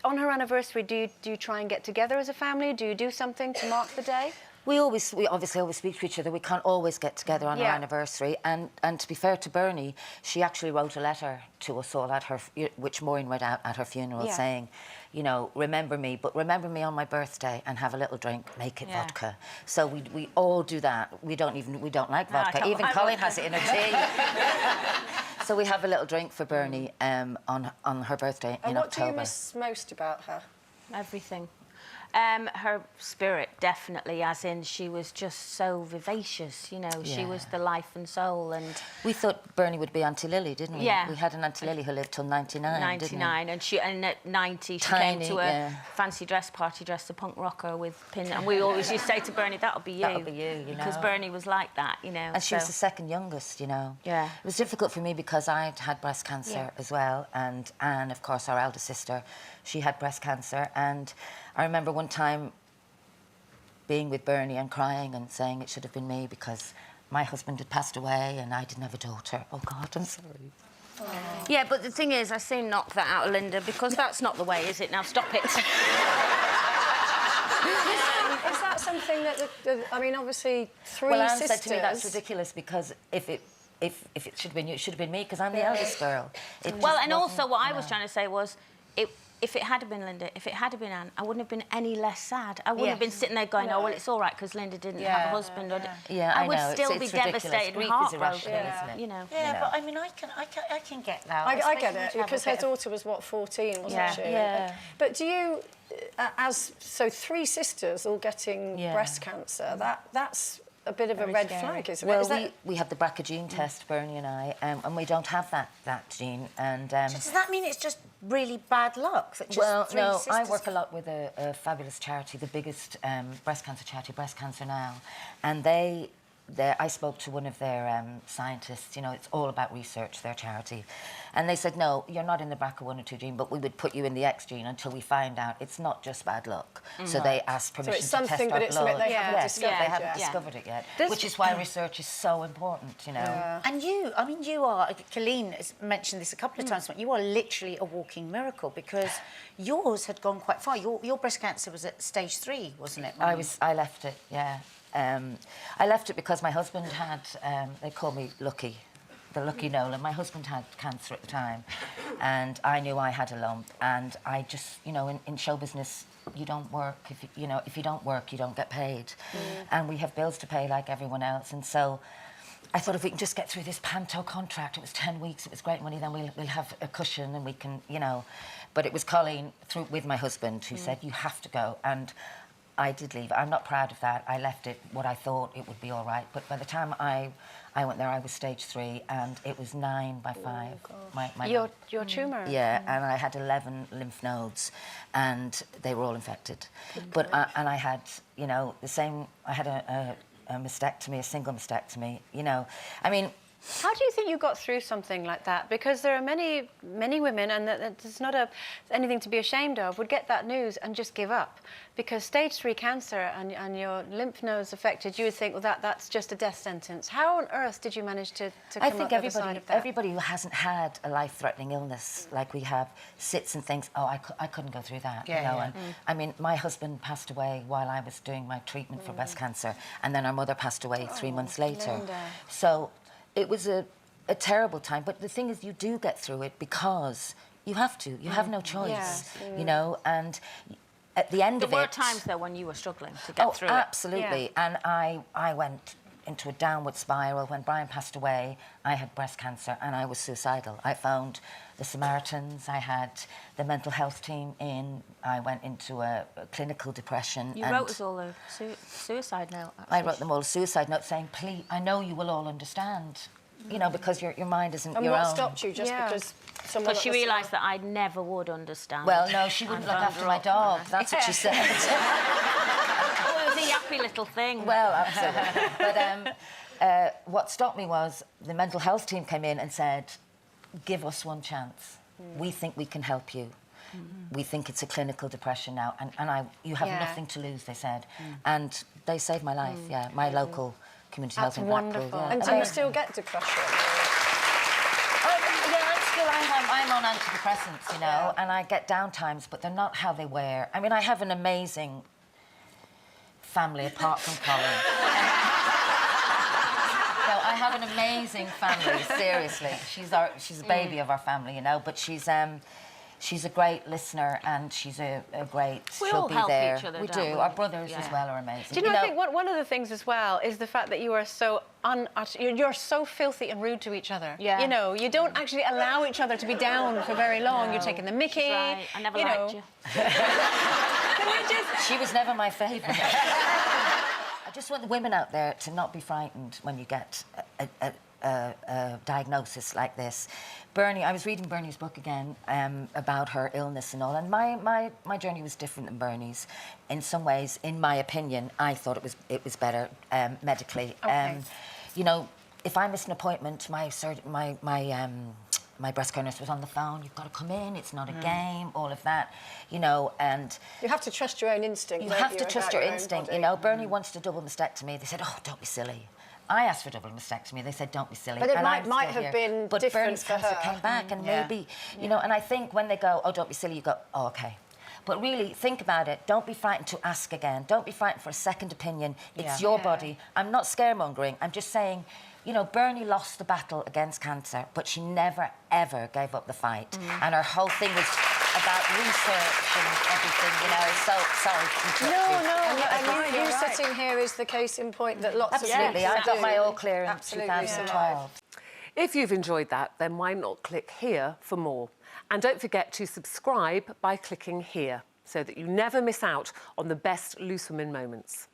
On her anniversary, do you try and get together as a family? Do you do something to mark the day? We obviously always speak to each other. We can't always get together on our anniversary. And to be fair to Bernie, she actually wrote a letter to us all at her, which Maureen read out at her funeral, saying, you know, remember me, but remember me on my birthday and have a little drink, make it vodka. So we all do that. We don't like vodka. Even Coleen has it in her tea. So we have a little drink for Bernie on her birthday in October. And what do you miss most about her? Everything. Her spirit, definitely, as in she was just so vivacious, you know, she was the life and soul. And we thought Bernie would be Auntie Lily, didn't we? Yeah. We had an Auntie Lily who lived till 99, 99, and at 90 she came to a fancy dress party dressed a punk rocker with pin, and we always used to say to Bernie, that'll be you. That'll be you, you know. Because Bernie was like that, you know. And she was the second youngest, you know. Yeah. It was difficult for me because I'd had breast cancer as well, and Anne, of course, our eldest sister, she had breast cancer, and I remember one time being with Bernie and crying and saying it should have been me because my husband had passed away and I didn't have a daughter. Oh, God, I'm sorry. Aww. Yeah, but the thing is, I soon knocked that out of Linda because that's not the way, is it? Now, stop it. Is that something that, I mean, obviously, three Well, Anne sisters... said to me, that's ridiculous because if it should have been you, it should have been me because I'm the eldest girl. Well, and also what I was trying to say was, if it had been Linda, if it had been Anne, I wouldn't have been any less sad. I wouldn't have been sitting there going, oh, well, it's all right because Linda didn't have a husband. I would still be devastated and heartbroken, you know. Yeah, but I mean, I can get that. I get it, because her daughter was, what, 14, wasn't she? Yeah. But do you, so three sisters all getting breast cancer, that's a bit of a red flag, isn't it? Well, we have the BRCA gene test, Bernie and I, and we don't have that gene. And does that mean it's just really bad luck? That just well, three no, sisters... I work a lot with a fabulous charity, the biggest breast cancer charity, Breast Cancer Now, and I spoke to one of their scientists, you know, it's all about research, their charity. And they said, no, you're not in the BRCA 1 or 2 gene, but we would put you in the X gene until we find out it's not just bad luck. So they asked permission to test our blood. So it's something, but it's something they haven't discovered they haven't discovered it yet, which is why research is so important, you know. Yeah. And you, I mean, you are, Coleen has mentioned this a couple of times, but you are literally a walking miracle because yours had gone quite far. Your breast cancer was at stage 3, wasn't it? I left it, yeah. I left it because my husband had, they call me Lucky, the Lucky Nolan. My husband had cancer at the time, and I knew I had a lump, and I just, you know, in show business, you don't work. If you don't work, you don't get paid. And we have bills to pay like everyone else, and so I thought if we can just get through this Panto contract, it was 10 weeks, it was great money, then we'll have a cushion and we can, you know. But it was Coleen, with my husband, who said, you have to go, and I did leave. I'm not proud of that. I left it what I thought it would be all right. But by the time I went there, I was stage 3, and it was 9 by 5. Your tumour? Yeah, and I had 11 lymph nodes, and they were all infected. But and I had, you know, the same. I had a mastectomy, a single mastectomy. You know, I mean. How do you think you got through something like that? Because there are many women, and there's not anything to be ashamed of, would get that news and just give up. Because stage 3 cancer and your lymph nodes affected, you would think, well, that's just a death sentence. How on earth did you manage to come I think up the other side of that? everybody who hasn't had a life-threatening illness like we have sits and thinks, oh, I couldn't go through that. Yeah, you know? yeah. And I mean, my husband passed away while I was doing my treatment for breast cancer, and then our mother passed away 3 months later. Linda. So it was a terrible time, but the thing is, you do get through it because you have to. You have no choice, you know, and at the end of it... There were times, though, when you were struggling to get through it. Absolutely. Yeah. And I went into a downward spiral. When Brian passed away, I had breast cancer and I was suicidal. I phoned the Samaritans, I had the mental health team in, I went into a clinical depression. You wrote us all a suicide note, actually. I wrote them all a suicide note saying, please, I know you will all understand. You know, because your mind isn't your own. And what stopped you? Just because someone... Because she realised that I never would understand. Well, no, she wouldn't look after my dog. That's what she said. Oh, it was a yappy little thing. Well, absolutely. But what stopped me was the mental health team came in and said, give us one chance. We think we can help you. We think it's a clinical depression now. And you have nothing to lose, they said. And they saved my life, my local... community health in Blackpool. Wonderful. Yeah. And do you still get depression? I I'm on antidepressants, you know, and I get down times, but they're not how they were. I mean, I have an amazing family apart from Coleen. No, I have an amazing family, seriously. She's a baby of our family, you know, but she's a great listener and she's a great... We she'll all be help there. each other, We don't do. we? Our brothers as well are amazing. Do you know, I think one of the things as well is the fact that you are so you're so filthy and rude to each other. Yeah. You know, you don't actually allow each other to be down for very long. No. You're taking the mickey. She's right. I never you liked know. you. Can we just... She was never my favourite. I just want the women out there to not be frightened when you get a diagnosis like this. Bernie, I was reading Bernie's book again about her illness and all, and my journey was different than Bernie's. In some ways, in my opinion, I thought it was better medically. Okay. You know, if I missed an appointment, my breast care nurse was on the phone. You've got to come in. It's not a game. All of that, you know, and you have to trust your own instinct. you don't have to trust your own instinct. body. You know, Bernie wanted a double mastectomy. They said, "Oh, don't be silly." I asked for double mastectomy. They said, "Don't be silly." But it and might have been but different Bernie's for cancer her. came back, and maybe, you know. And I think when they go, "Oh, don't be silly," you go, "Oh, okay." But really, think about it. Don't be frightened to ask again. Don't be frightened for a second opinion. It's your body. I'm not scaremongering. I'm just saying, you know, Bernie lost the battle against cancer, but she never, ever gave up the fight. And her whole thing was about research and everything, you know. So, sorry to interrupt you. And you sitting here is the case in point that lots Absolutely. of I got my all clear in Absolutely 2012. If you've enjoyed that, then why not click here for more? And don't forget to subscribe by clicking here so that you never miss out on the best Loose Women moments.